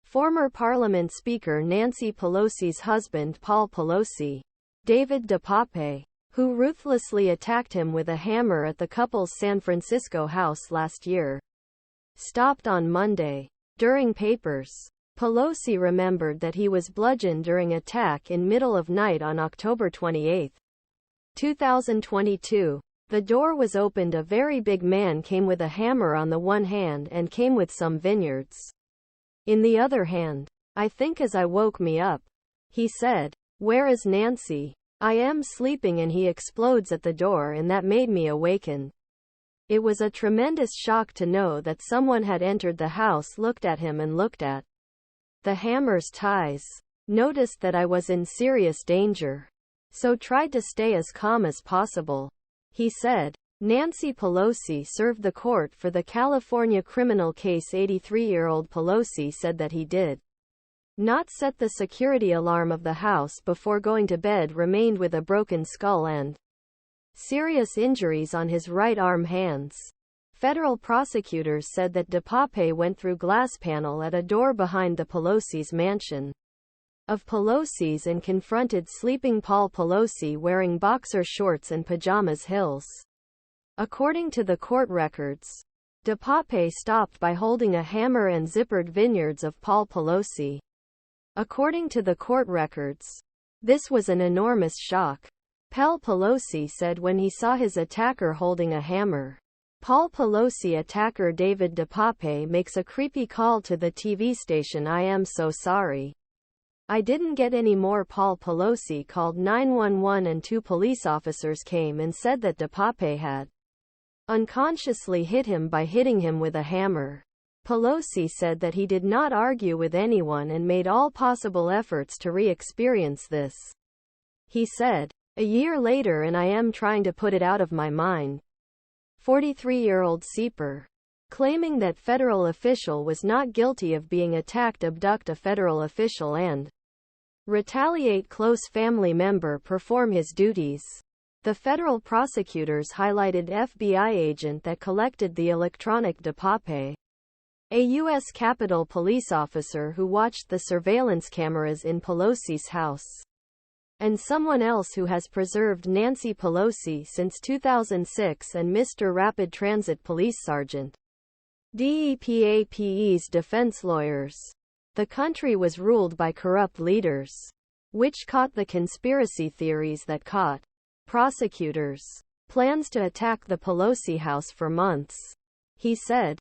Former Parliament Speaker Nancy Pelosi's husband Paul Pelosi, David Depape, who ruthlessly attacked him with a hammer at the couple's San Francisco house last year, stopped on Monday. During papers, Pelosi remembered that he was bludgeoned during attack in middle of night on October 28, 2022. The door was opened. A very big man came with a hammer on the one hand and came with some vineyards in the other hand. I think as I woke me up, he said. Where is Nancy? I am sleeping and he explodes at the door and that made me awaken. It was a tremendous shock to know that someone had entered the house, looked at him and looked at the hammer's ties. Noticed that I was in serious danger, so tried to stay as calm as possible, he said. Nancy Pelosi served the court for the California criminal case. 83-year-old Pelosi said that he did not set the security alarm of the house before going to bed, remained with a broken skull and serious injuries on his right arm, hands. Federal prosecutors said that Depape went through glass panel at a door behind the Pelosi's mansion of Pelosi's and confronted sleeping Paul Pelosi wearing boxer shorts and pajamas. Hills. According to the court records, Depape stopped by holding a hammer and zippered vineyards of Paul Pelosi. According to the court records, this was an enormous shock, Pel Pelosi said when he saw his attacker holding a hammer. Paul Pelosi attacker David Depape makes a creepy call to the TV station. I am so sorry. I didn't get any more. Paul Pelosi called 911 and 2 police officers came and said that Depape had unconsciously hit him by hitting him with a hammer. Pelosi said that he did not argue with anyone and made all possible efforts to re-experience this. He said, a year later and I am trying to put it out of my mind. 43-year-old Seper, claiming that federal official was not guilty of being attacked, abduct a federal official and retaliate close family member, perform his duties. The federal prosecutors highlighted FBI agent that collected the electronic Depape, a U.S. Capitol police officer who watched the surveillance cameras in Pelosi's house, and someone else who has preserved Nancy Pelosi since 2006, and Mr. Rapid Transit Police Sergeant Depape's defense lawyers. The country was ruled by corrupt leaders, which caught the conspiracy theories that caught prosecutors' plans to attack the Pelosi house for months, he said.